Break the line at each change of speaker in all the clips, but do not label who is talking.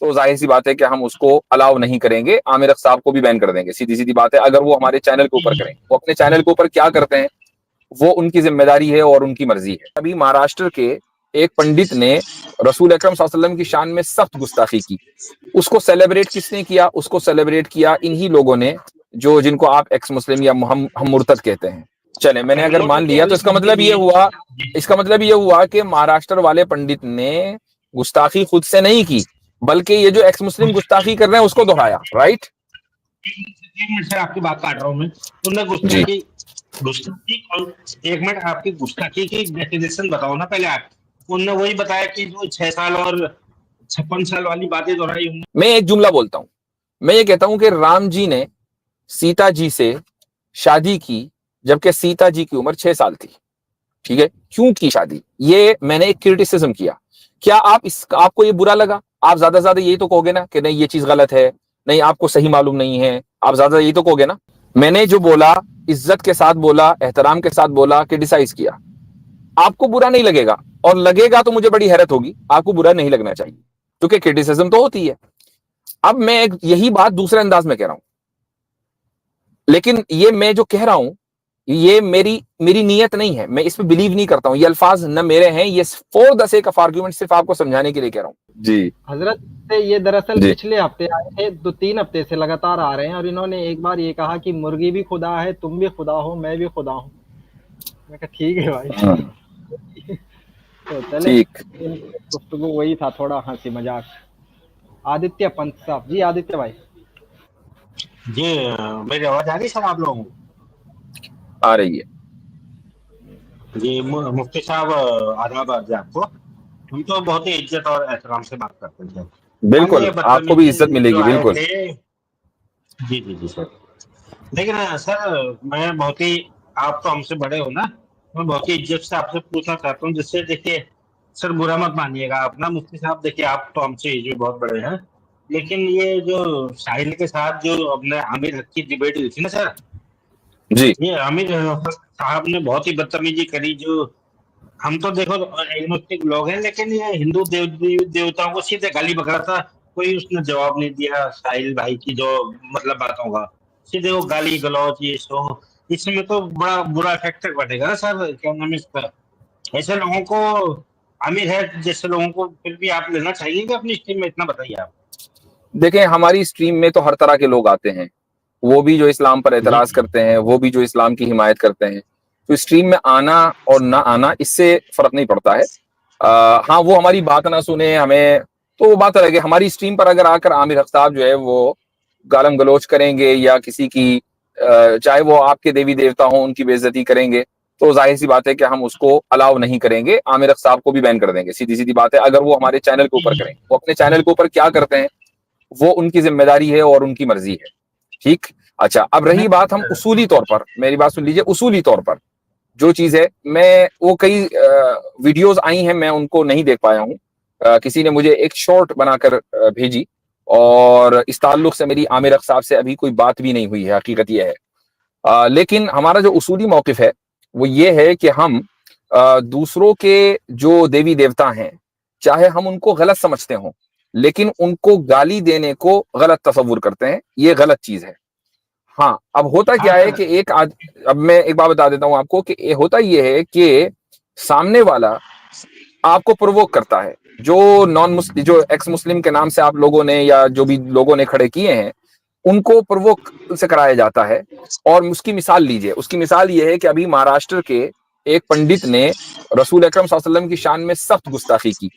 तो जाहिर सी बात है कि हम उसको अलाउ नहीं करेंगे, आमिर अख्तर साहब को भी बैन कर देंगे। सीधी सीधी बात है, अगर वो हमारे चैनल के ऊपर करें। वो अपने चैनल के ऊपर क्या करते हैं वो उनकी जिम्मेदारी है और उनकी मर्जी है। अभी महाराष्ट्र के एक पंडित ने रसूल अकरम सल्लल्लाहु अलैहि वसल्लम की शान में सख्त गुस्ताखी की। उसको सेलिब्रेट किसने किया? उसको सेलिब्रेट किया इन्हीं लोगों ने जो जिनको आप एक्स मुस्लिम या हम मुर्तद कहते हैं। चले, मैंने अगर मान लिया तो इसका मतलब ये हुआ कि महाराष्ट्र वाले पंडित ने गुस्ताखी खुद से नहीं की, बल्कि ये जो एक्स मुस्लिम गुस्ताखी कर रहे हैं उसको दोहराया। राइट?
सर आपकी बात काट रहा हूँ मैं। तुमने गुस्ताखी एक मिनट, आपकी गुस्ताखी की डेफिनेशन बताओ ना पहले आप। उन्होंने वही बताया कि जो 6 साल और 56 साल वाली बातें दोहराई।
मैं एक जुमला बोलता हूं, मैं ये कहता हूं कि राम जी ने सीता जी से शादी की जबकि सीता जी की उम्र 6 साल थी। ठीक है, क्यों की शादी? ये मैंने एक क्रिटिसिज्म किया। क्या आपको ये बुरा लगा? आप ज्यादा से ज्यादा यही तो कहोगे ना कि नहीं ये चीज गलत है, नहीं आपको सही मालूम नहीं है, आप ज्यादा यही तो कहोगे ना। मैंने जो बोला इज्जत के साथ बोला, एहतराम के साथ बोला, क्रिटिसाइज किया। आपको बुरा नहीं लगेगा, और लगेगा तो मुझे बड़ी हैरत होगी। आपको बुरा नहीं लगना चाहिए क्योंकि क्रिटिसिज्म तो होती है। अब मैं यही बात दूसरे अंदाज में कह रहा हूं, लेकिन ये मैं जो कह रहा हूं ये मेरी नीयत नहीं है, मैं इसमें बिलीव नहीं करता हूं। ये अल्फाज न मेरे हैं, ये for the sake of argument सिर्फ आपको समझाने के लिए कह रहा हूं। जी
हजरत से ये दरअसल पिछले हफ्ते आए थे, 2-3 हफ्ते से लगातार आ रहे हैं, और इन्होंने एक बार ये कहा कि मुर्गी भी खुदा है, तुम भी खुदा हो, मैं भी खुदा हूं। मैं कहा ठीक है भाई। तो चले, गुफ्तगू वही था, थोड़ा हंसी मजाक। आदित्य पंत साहब जी, आदित्य भाई
जी, मेरी आवाज आ रही है सर आप लोगों को?
आ रही है
जी। मुफ्ती साहब आदाब आपको। हम तो बहुत ही इज्जत और एहतराम से बात करते हैं।
बिल्कुल, आपको भी इज्जत मिलेगी। बिल्कुल
जी जी जी सर। लेकिन सर मैं बहुत ही, आप तो हमसे बड़े हो ना, मैं बहुत ही इज्जत से आपसे पूछना चाहता हूँ, जिससे देखिए सर बुरा मत मानिएगा आप ना मुफ्ती साहब। देखिए आप तो हमसे एज में बहुत बड़े हैं, लेकिन ये जो साहिल के साथ जो अपने आमिर हक की डिबेट हुई थी ना सर
जी,
ये आमिर साहब ने बहुत ही बदतमीजी करी। जो हम तो देखो एग्नोस्टिक लोग हैं, लेकिन ये हिंदू देवताओं को सीधे गाली बक रहा था। कोई उसने जवाब नहीं दिया साहिल भाई की जो मतलब बातों का, सीधे वो गाली गलौज ये सो। इसमें तो बड़ा बुरा इफेक्ट पड़ेगा ना सर, क्या नाम है इसका। ऐसे लोगों को, आमिर है जैसे लोगों को फिर भी आप लेना चाहिए कि अपनी स्ट्रीम में, इतना बताइए आप।
देखें हमारी स्ट्रीम में तो हर तरह के लोग आते हैं, वो भी जो इस्लाम पर एतराज करते हैं, वो भी जो इस्लाम की हिमायत करते हैं। तो स्ट्रीम में आना और ना आना इससे फर्क नहीं पड़ता है। हाँ, वो हमारी बात ना सुने हमें तो वो बात अलग है। हमारी स्ट्रीम पर अगर आकर आमिर हक साहब जो है वो गालम गलोच करेंगे या किसी की चाहे वो आपके देवी देवता हो उनकी बेइज्जती करेंगे, तो जाहिर सी बात है कि हम उसको अलाउ नहीं करेंगे, आमिर हक साहब को भी बैन कर देंगे। सीधी सीधी बात है, अगर वो हमारे चैनल के ऊपर करें। वो अपने चैनल के ऊपर क्या करते हैं वो उनकी जिम्मेदारी है और उनकी मर्जी है। ठीक, अच्छा, अब रही बात, हम उसूली तौर पर, मेरी बात सुन लीजिए, उसूली तौर पर जो चीज है, मैं वो कई वीडियोस आई हैं, मैं उनको नहीं देख पाया हूं। किसी ने मुझे एक शॉर्ट बनाकर भेजी, और इस ताल्लुक से मेरी आमिर हक साहब से अभी कोई बात भी नहीं हुई है, हकीकत यह है। लेकिन हमारा जो उसूली मौकिफ है वो ये है कि हम दूसरों के जो देवी देवता हैं, चाहे हम उनको गलत समझते हों, लेकिन उनको गाली देने को गलत तस्वुर करते हैं, ये गलत चीज है। हाँ, अब होता क्या है कि अब मैं एक बात बता देता हूं आपको कि होता ये है कि सामने वाला आपको प्रोवोक करता है। जो नॉन मुस्लिम, जो एक्स मुस्लिम के नाम से आप लोगों ने या जो भी लोगों ने खड़े किए हैं, उनको प्रोवोक से कराया जाता है। और उसकी मिसाल लीजिए, उसकी मिसाल ये है कि अभी महाराष्ट्र के एक पंडित ने रसूल अकरम सल्लल्लाहु अलैहि वसल्लम की शान में सख्त गुस्ताखी की।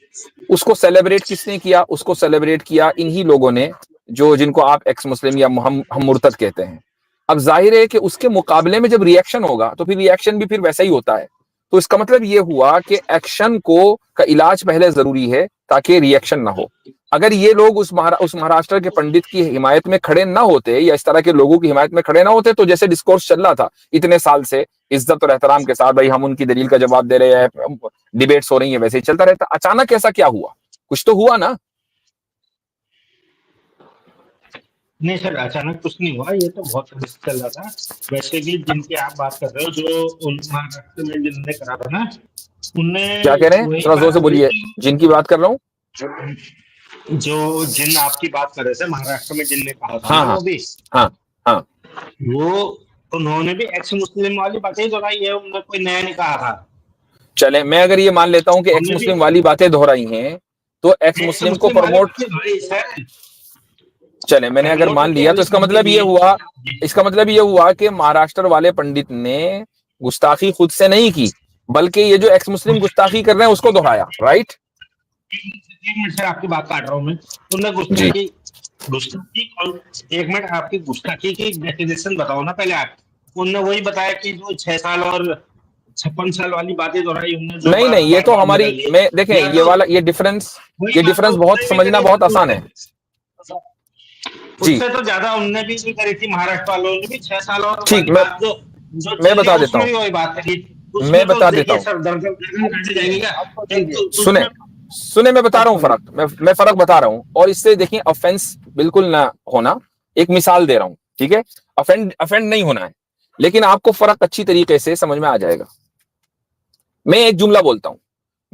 उसको सेलिब्रेट किसने किया? उसको सेलिब्रेट किया इन्हीं लोगों ने जो जिनको आप एक्स मुस्लिम या हम मुर्तद कहते हैं। अब जाहिर है कि उसके मुकाबले में जब रिएक्शन होगा तो फिर रिएक्शन भी फिर वैसा ही होता है। तो इसका मतलब ये हुआ कि एक्शन का इलाज पहले जरूरी है ताकि रिएक्शन ना हो। अगर ये लोग उस महाराष्ट्र के पंडित की हिमायत में खड़े ना होते या इस तरह के लोगों की हिमायत में खड़े ना होते, तो जैसे डिस्कोर्स चल रहा था इतने साल से इज्जत और एहतराम के साथ, भाई हम उनकी दलील का जवाब दे रहे हैं, डिबेट्स हो रही है, वैसे ही चलता रहता। अचानक ऐसा क्या हुआ? कुछ तो हुआ ना।
नहीं सर, अचानक कुछ नहीं हुआ, ये तो बहुत समय से चल रहा था। वैसे भी जिनकी आप बात कर रहे हो, जो महाराष्ट्र में जिन्होंने करा था ना, उनने
क्या कह रहे हैं? थोड़ा जोर से बोलिए। जिनकी बात कर रहा हूँ,
जो जिन आपकी बात कर रहे थे महाराष्ट्र में जिनने कहा था
हाँ
ना
हाँ
वो भी
हाँ हाँ।
वो उन्होंने भी एक्स मुस्लिम वाली बातें ही दोहराई है, उन्होंने कोई नया नहीं कहा था।
चले, मैं अगर ये मान लेता हूं कि एक्स
उन्होंने भी
मुस्लिम वाली बातें दोहराई हैं, तो एक्स
एक्स
मुस्लिम को
मुस्लिम वाली
प्रमोट,
बातें दोहराई सर।
चले मैंने अगर
प्रमोट
मान
की
लिया तो इसका मतलब ये हुआ, इसका मतलब ये हुआ कि महाराष्ट्र वाले पंडित ने गुस्ताखी खुद से नहीं की, बल्कि ये जो एक्स मुस्लिम गुस्ताखी कर रहे हैं उसको दोहराया, राइट?
एक मिनट सर, आपकी बात काट रहा हूँ मैं। उन्होंने
जी
गुस्ताखी और एक मिनट, आपकी गुस्ताखी की डेफिनेशन बताओ ना पहले आप। उनने वही बताया कि जो 6 साल और 56 साल वाली बातें दोहराई उन्होंने, जो
नहीं नहीं, ये
बार
तो
बार
हमारी,
बदल दी,
मैं देखें
या
ये
तो
वाला, ये
वही बात तो
डिफरेंस बहुत
उसने भी
समझना
करी
बहुत
थी,
आसान है। जी
उससे तो ज्यादा उनने भी नहीं करी थी, महाराष्ट्र वालों ने भी 6 साल और
ठीक,
वाली बात जो जो
मैं
चल रही
बता
है
देता
उसमें
हूँ,
भी वही बात करी।
मैं
उसमें तो
बता देता
देखिए
हूँ।
सर, गर्दन काटी जाएगी क्या?
आपको दीजिए,
सुने
उसमें
सुने, मैं बता
अब
रहा हूँ
सुनिए।
फर्क, मैं फर्क बता रहा हूँ, और इससे देखिए ऑफेंस बिल्कुल ना होना, एक मिसाल दे रहा हूँ, ठीक है? अफेंड नहीं होना है, लेकिन आपको फर्क अच्छी तरीके से समझ में आ जाएगा। मैं एक जुमला बोलता हूं,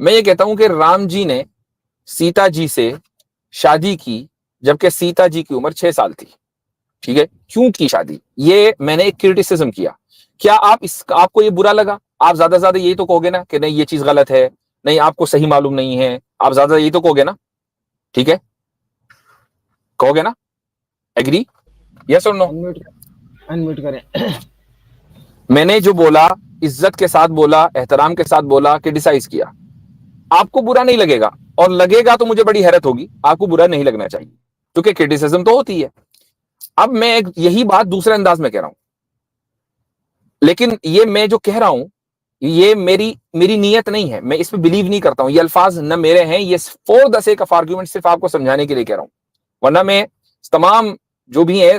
मैं ये कहता हूं कि राम जी ने सीता जी से शादी की जबकि सीता जी की उम्र 6 साल थी, ठीक है? क्यों की शादी, ये मैंने एक क्रिटिसिज्म किया। क्या आपको ये बुरा लगा? आप ज्यादा ज्यादा यही तो कहोगे ना कि नहीं ये चीज गलत है, नहीं आपको सही मालूम नहीं है, आप ज्यादा यही तो कहोगे ना, ठीक है? कहोगे ना? एग्री? यस और नो?
अनम्यूट अनम्यूट करें।
मैंने जो बोला इज्जत के साथ बोला, एहतराम के साथ बोला, क्रिटिसाइज किया, आपको बुरा नहीं लगेगा, और लगेगा तो मुझे बड़ी हैरत होगी, आपको बुरा नहीं लगना चाहिए क्योंकि क्रिटिसिज्म तो होती है। अब मैं एक यही बात दूसरे अंदाज में कह रहा हूं, लेकिन ये मैं जो कह रहा हूं ये मेरी नीयत नहीं है, मैं इस पे बिलीव नहीं करता हूं, ये अल्फाज न मेरे हैं, ये for the sake of argument सिर्फ आपको समझाने के लिए कह रहा हूं, वरना मैं तमाम जो भी है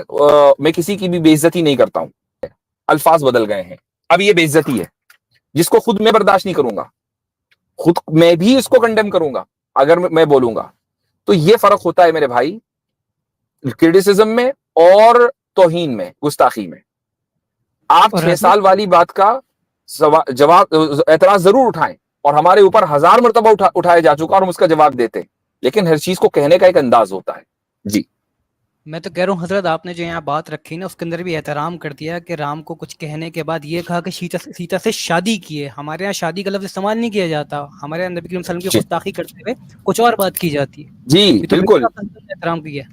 मैं किसी की भी बेइज्जती नहीं करता हूं। अल्फाज बदल गए हैं, अब ये बेइज्जती है जिसको खुद मैं बर्दाश्त नहीं करूंगा, खुद मैं भी इसको कंडेम करूंगा अगर मैं बोलूंगा। तो ये फर्क होता है मेरे भाई, क्रिटिसिज्म में और तौहीन में, गुस्ताखी में। आप
और
6 साल वाली बात का जवाब, एतराज जरूर उठाएं, और हमारे ऊपर 1000 मरतबा उठाया जा चुका और हम उसका जवाब देते हैं, लेकिन हर चीज को कहने का एक अंदाज होता है। जी
मैं तो कह रहा हूँ हजरत, आपने जो यहाँ बात रखी ना उसके अंदर भी एहतराम कर दिया कि राम को कुछ कहने के बाद ये कहा कि सीता से शादी की है। हमारे यहाँ शादी का लफ्ज इस्तेमाल नहीं किया जाता, हमारे यहाँ नबी करीम सल्लल्लाहु अलैहि वसल्लम की
जी
गुस्ताखी करते हुए कुछ और बात की जाती है।
जी
ये तो
बिल्कुल
एहतराम किया।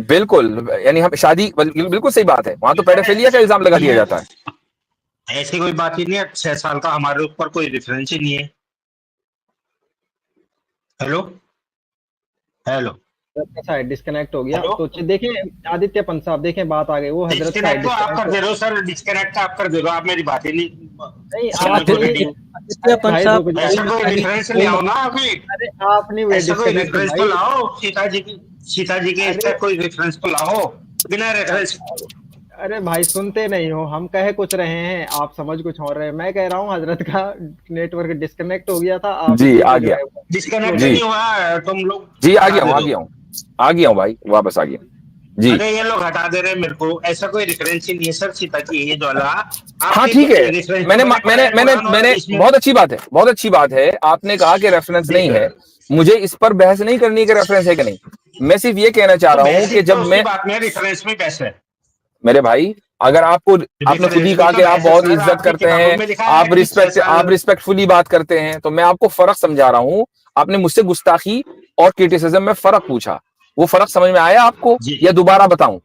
बिल्कुल, यानी हम शादी, बिल्कुल सही बात है, वहां तो पेडोफिलिया का इल्जाम लगा दिया जाता है।
ऐसी कोई बात ही नहीं है, 6 साल का हमारे ऊपर कोई रेफरेंस ही नहीं है। हेलो हेलो
साइड डिस्कनेक्ट हो गया
हेलो,
तो देखें आदित्य पंत साहब, देखें बात आ गई, वो हजरत साइड
डिस्कनेक्ट तो आप कर
डिस्कनेक्ट
दे रहे हो सर, डिस्कनेक्ट आप कर दे रहे हो, आप मेरी बात ही नहीं
नहीं
समझ
आप
को
नहीं,
रेडी।
आदित्य पंत
भाई
साहब,
रुक जाओ,
ऐसा कोई रेफरेंस ले आओ ना अभी,
अरे आप नहीं हुए
ऐसा कोई
डिस्कनेक्ट
रेफरेंस तो
भाई।
लाओ, सीता जी के इसका
अरे
कोई रेफरेंस तो लाओ, बिना रेफरेंस।
अरे भाई सुनते नहीं हो, हम कह कुछ रहे हैं, आप समझ कुछ और रहे हैं। मैं कह रहा हूँ हजरत का नेटवर्क डिस्कनेक्ट हो गया था, आप
जी
इसी
आ
को जो
गया,
है
डिस्कनेक्ट
जी
नहीं हुआ, तुम लोग
जी आ
हटा
गया
दे
हूँ,
दो।
आ गया हूँ भाई, वापस आ गया। जी
अरे ये लोग हटा दे रहे हैं मेरे को, ऐसा कोई रेफरेंस ही नहीं है सर, सीता की ये वाला। आप
हाँ
ठीक
ठीक है,
है, रेफरेंस तो
मैंने
मैंने पढ़ा
मैंने
है
मैंने
कुरान और
मैंने
इसमें
बहुत अच्छी बात है, बहुत अच्छी बात है, आपने कहा कि रेफरेंस नहीं
देख,
है, मुझे इस पर बहस नहीं करनी कि रेफरेंस है कि नहीं, मैं सिर्फ ये कहना चाह
तो
रहा हूं कि
बेसिक तो
जब
उसकी
मैं,
बात में रेफरेंस में कैसे है?
मेरे भाई अगर आपको, आपने खुद ही
रेफरेंस में
कहा
तो
कि आप
वैसे
बहुत
सर
इज्जत
आपकी
करते
किताबों
हैं,
में लिखा है कि 6 साल।
आप रिस्पेक्टफुली बात करते हैं, तो मैं आपको फर्क समझा रहा हूं। आपने मुझसे गुस्ताखी और क्रिटिसिज्म में फर्क पूछा, वो फर्क समझ में आया आपको
जी
या दोबारा बताऊं?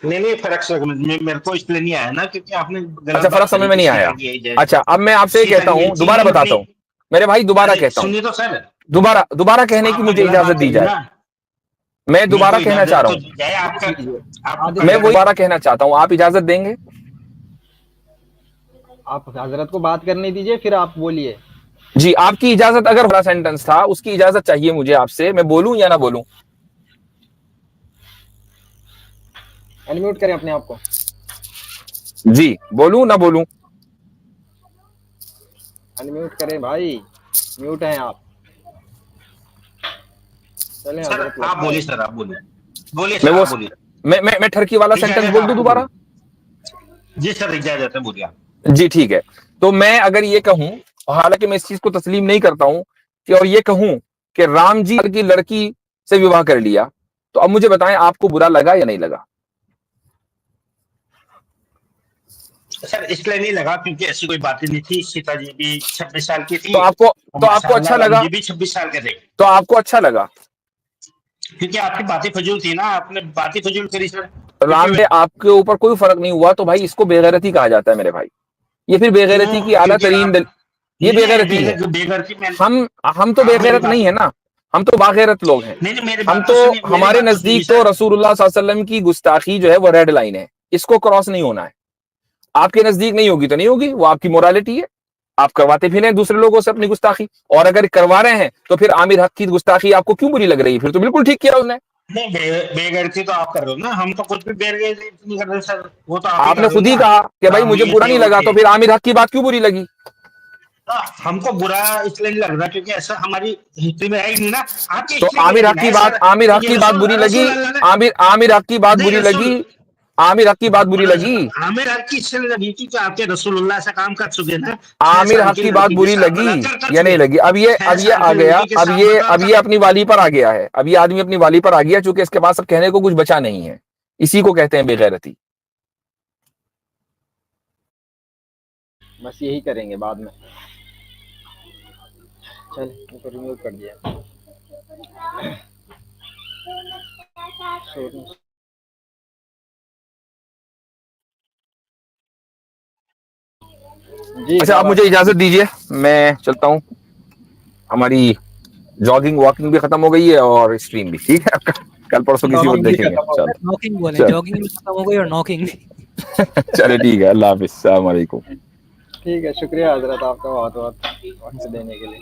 नहीं, फर्क समझ में मेरे को इसलिए नहीं आया ना, क्योंकि आपने
अच्छा,
गलत
फर्क
बात
समझ
करी
में
थी
नहीं
सीता
आया।
की एज है।
अच्छा, अब मैं आपसे ये
सीता
कहता
की
हूं,
एज
दोबारा
नहीं
बताता
अपनी।
हूँ मेरे भाई, दोबारा
अरे
कहता हूं,
सुनिए तो सर,
दोबारा कहने की
आपने
मुझे
गलत
इजाजत
बात
दी
करी
जाए,
ना,
मैं
मेरे
दोबारा
को
कहना चाह
इजाजत
रहा
तो
हूं,
दी जाए, आपका आपको
आदित्य
मैं वो
कंटेंट।
दोबारा कहना चाहता हूं, आप इजाजत देंगे?
आप हजरत को बात करने दीजिए, फिर आप बोलिए।
जी, आपकी इजाजत, अगर बड़ा सेंटेंस था उसकी इजाजत चाहिए मुझे आपसे, मैं बोलूं या ना बोलूं?
अनम्यूट करें अपने आप को।
जी, बोलूं ना बोलूं?
अनम्यूट करें भाई, म्यूट हैं आप। चलें
सर
हजरत
आप
लगता है।
बोलिए, सर आप बोलिए, बोलिए
मैं
सर
वो
आप बोलिए।
मैं ठरकी वाला सेंटेंस
इजाजत
बोल दूं
आपको
दोबारा?
बोलिए। जी सर, इजाजत है, बोलिए आप।
जी ठीक है, तो मैं अगर ये कहूं, हालांकि मैं इस चीज को तस्लीम नहीं करता हूं, कि और ये कहूं कि राम जी की लड़की से विवाह कर लिया, तो अब मुझे बताएं आपको बुरा लगा या नहीं लगा?
सर इसलिए नहीं लगा क्योंकि ऐसी कोई बात नहीं थी, सीता जी भी 26 साल की थी
तो आपको
और
अच्छा लगा?
राम जी भी 26 साल के थे।
तो आपको अच्छा लगा?
क्योंकि आपकी बातें फजूल थी ना, आपने बातें फजूल करी सर।
राम पे आपके ऊपर कोई फर्क नहीं हुआ तो भाई इसको बेगैरती कहा जाता है मेरे भाई। ये फिर बेगैरती की आला तरीन ये बेगैरती है। हम तो बेगैरत नहीं है ना, हम तो बागैरत लोग हैं। हम तो हमारे नजदीक तो रसूलुल्लाह सल्लल्लाहु अलैहि वसल्लम की गुस्ताखी जो है वो रेड लाइन है, इसको क्रॉस नहीं होना है। आपके नजदीक नहीं होगी तो नहीं होगी, वो आपकी मोरालिटी है। आप करवाते फिर दूसरे लोगों से अपनी गुस्ताखी, और अगर करवा रहे हैं तो फिर आमिर हक की गुस्ताखी आपको क्यों बुरी लग रही है? फिर तो बिल्कुल ठीक किया उसने।
नहीं, बेगैरती तो आप कर रहे हो ना, हम तो कुछ भी बेगैरती नहीं कर रहे सर। वो तो
आपने खुद ही कहा कि भाई मुझे बुरा नहीं लगा, तो फिर आमिर हक की बात क्यों बुरी लगी?
हमको बुरा इसलिए नहीं लग रहा क्योंकि ऐसा हमारी हिस्ट्री में है ही नहीं ना। आपकी
तो आमिर हक की बात बुरी लगी, आमिर हक की बात बुरी लगी, आमिर हक की बात बुरी लगी,
आमिर हक की इसलिए लगी क्योंकि आपके रसूलुल्लाह ऐसा काम कर चुके ना।
आमिर हक की बात बुरी लगी या नहीं लगी? अब ये आ गया, अब ये अपनी वाली पर आ गया है, अब ये आदमी अपनी वाली पर आ गया, चूंकि इसके पास अब कहने को कुछ बचा नहीं है। इसी को कहते हैं बेगैरती।
बस यही करेंगे बाद में। चल इसको रिमूव कर दिया। जी
अच्छा, आप मुझे इजाजत दीजिए, मैं चलता हूँ। हमारी जॉगिंग वॉकिंग भी खत्म हो गई है और स्ट्रीम भी, ठीक है? कल परसों किसी को देखेंगे। चलो,
नॉकिंग बोले, जॉगिंग भी खत्म हो गई और नॉकिंग भी।
चलो ठीक है, अल्लाह हाफिज़, अस्सलाम वालेकुम।
ठीक है, शुक्रिया हजरत आपका बहुत बहुत वक्त देने के लिए।